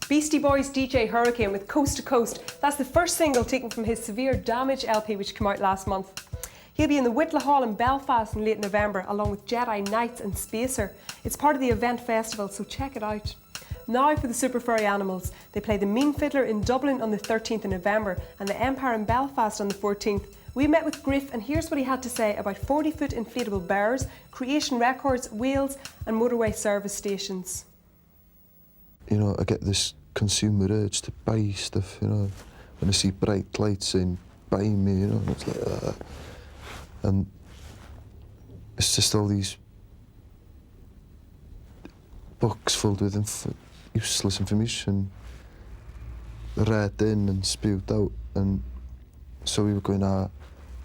Beastie Boys DJ Hurricane with Coast to Coast. That's the first single taken from his Severe Damage LP, which came out last month. He'll be in the Whitla Hall in Belfast in late November, along with Jedi Knights and Spacer. It's part of the Event Festival, so check it out. Now for the Super Furry Animals. They play the Mean Fiddler in Dublin on the 13th of November and the Empire in Belfast on the 14th. We met with Gruff, and here's what he had to say about 40-foot inflatable bears, Creation Records, Wales and motorway service stations. You know, I get this consumer urge to buy stuff, you know, when I see bright lights saying, buy me, you know, and it's like, and it's just all these books filled with useless information, read in and spewed out, and so we were going, the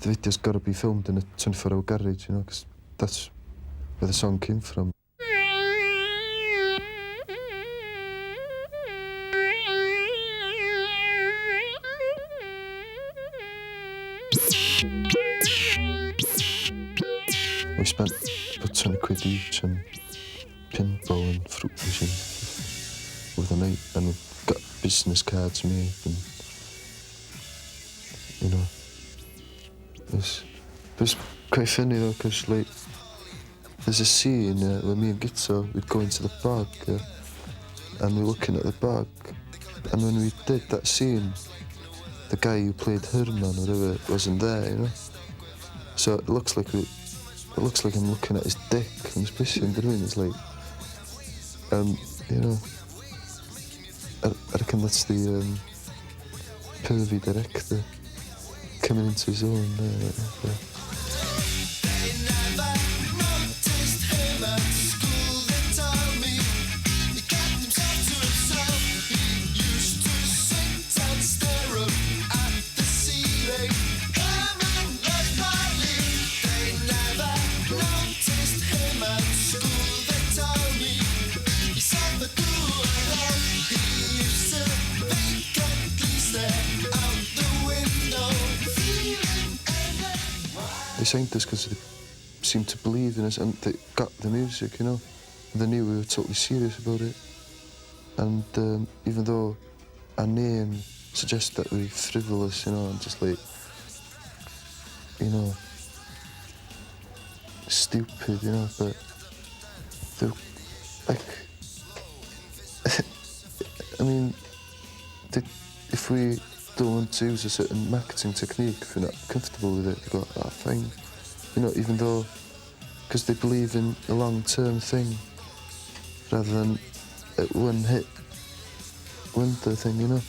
video's got to be filmed in a 24-hour garage, you know, because that's where the song came from. We spent about 20 quid each on pinball and fruit machines over the night, and we got business cards made, and you know, it was quite funny though, because like there's a scene where me and Guto would go into the park and we're looking at the park, and when we did that scene, the guy who played Herman or whatever wasn't there, you know. So it looks like I'm looking at his dick and his pussy, and it's like, you know, I reckon that's the pervy director coming into his own. They signed us because they seemed to believe in us and they got the music, you know. They knew we were totally serious about it. And even though our name suggests that we're frivolous, you know, and just like, you know, stupid, you know, but they're like, I mean, if we don't want to use a certain marketing technique, if you're not comfortable with it, they go, fine. You know, even though, because they believe in a long-term thing rather than a one-hit wonder thing, you know.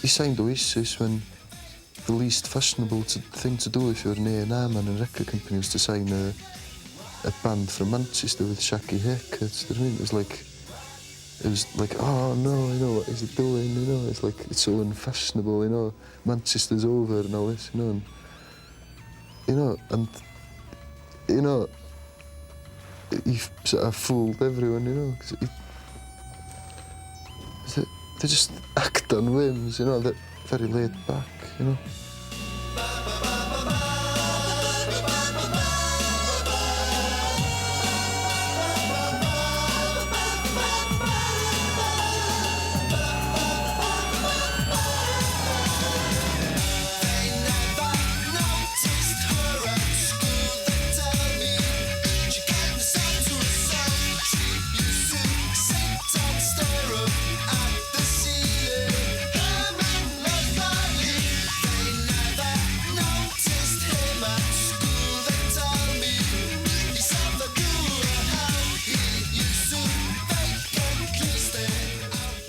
He signed Oasis when the least fashionable thing to do if you're an A&R man and a record company was to sign a band from Manchester with shaky haircuts. Do you know what I mean? It was like, oh no, you know, what is he doing? You know, it's like, it's so unfashionable, you know, Manchester's over and all this, you know, he sort of fooled everyone, you know, because they just act on whims, you know, they're very laid back, you know.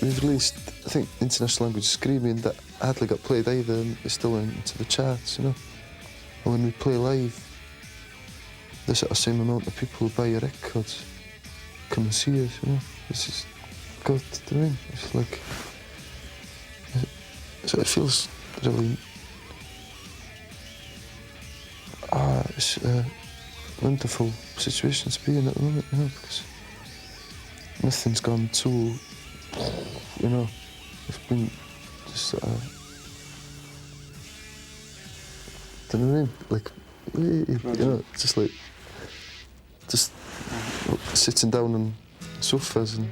We've released, I think, International Language Screaming that hardly got played either, and it's still into the charts, you know. And when we play live, the sort of same amount of people who buy your records come and see us, you know. It's just good, do you know what I mean? It's like, so it feels really, it's wonderful situation to be in at the moment, you know, because nothing's gone too, you know, it's been just sort of, do you know what I mean? Like, you know, just like, just sitting down on sofas and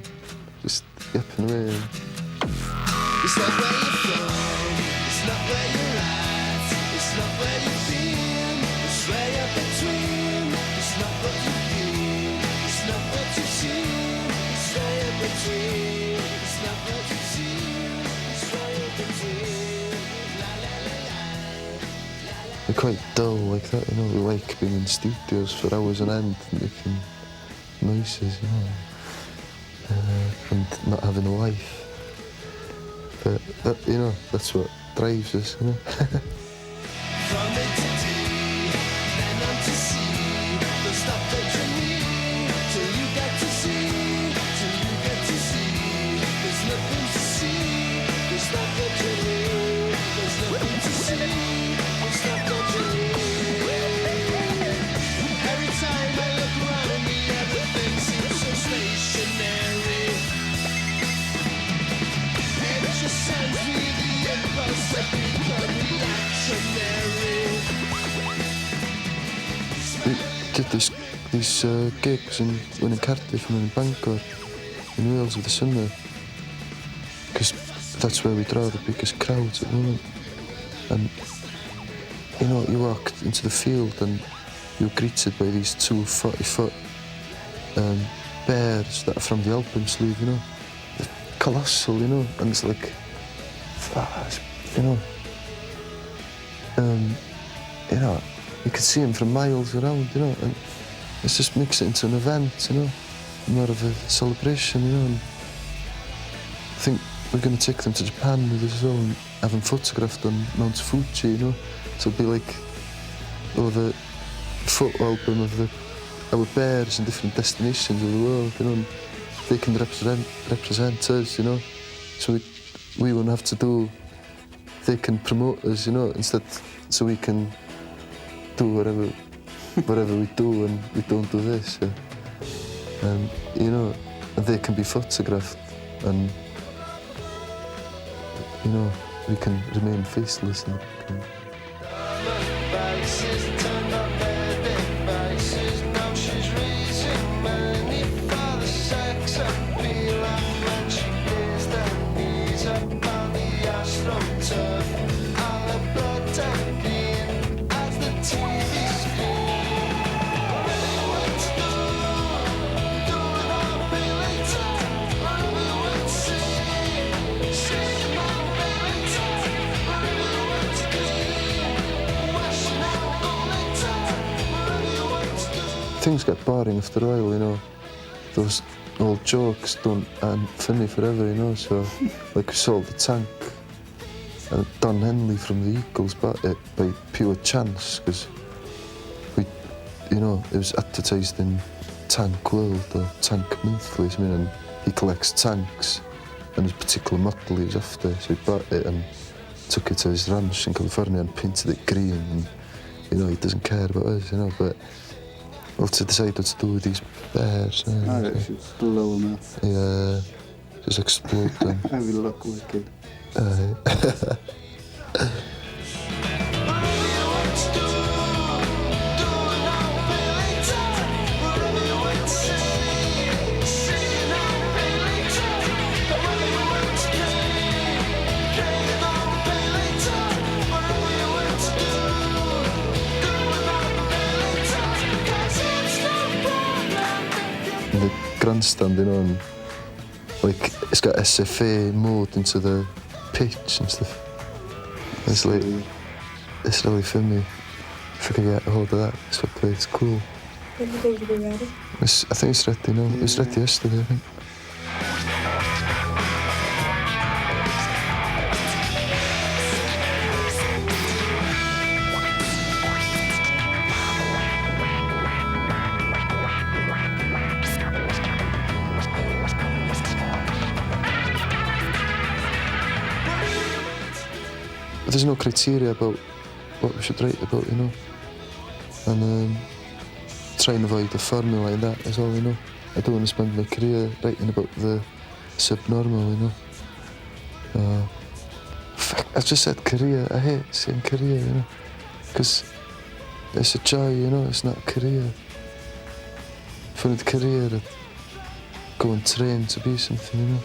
just yapping away. And It's not where you're from, it's not where you're at, it's not where you've been, it's where you're between. It's not what you feel, it's not what you see, it's where you're between. It's not what you see, it's where you're between. La la la la. we're quite dull like that, you know. We like being in studios for hours on end, making noises, you know, and not having a life. But that, you know, that's what drives us, you know. From A to D, then on to C. Don't stop the journey till you get to see, till you get to see. There's nothing to see. There's not the journey. There's nothing to see. There's not the journey. Every time I look around me, everything seems so stationary. It just sends me the impulse to become reactionary. We did these gigs one in Cardiff and one in Bangor, in Wales with the Sunday, because that's where we draw the biggest crowds at the moment. And, you know, you walked into the field and you were greeted by these two 40-foot bears that are from the album sleeve, you know. They're colossal, you know, and it's like, you know, you could see them from miles around, you know, and it just makes it into an event, you know, more of a celebration, you know. And I think we're going to take them to Japan with us as well and have them photographed on Mount Fuji, you know. So it'll be like, the photo album of our bears in different destinations of the world, you know, and they can represent us, you know. So we won't have to do, they can promote us, you know, instead, so we can do whatever we do and we don't do this. Yeah. And, you know, they can be photographed and, you know, we can remain faceless. And, things get boring after a while, you know. Those old jokes aren't funny forever, you know. So, like we saw the tank, and Don Henley from the Eagles bought it by pure chance because you know, it was advertised in Tank World or Tank Monthly, I mean, and he collects tanks, and his particular model he was after, so he bought it and took it to his ranch in California and painted it green, and you know, he doesn't care about us, you know, but we'll have to decide what to do with these bears. I should blow them up. Yeah, just explode them. I will look wicked. The grandstand, you know, and like it's got SFA mode into the pitch and stuff. It's like, it's really funny. If I can get a hold of that, it's okay, it's cool. When do you think you'll be ready? I think it's ready now. It was ready yesterday, I think. There's no criteria about what we should write about, you know. And try and avoid the formula like that as well, you know. I don't want to spend my career writing about the subnormal, you know. Fuck, I just said career. I hate saying career, you know, because it's a joy, you know, it's not a career. If I had a career, I'd go and train to be something, you know.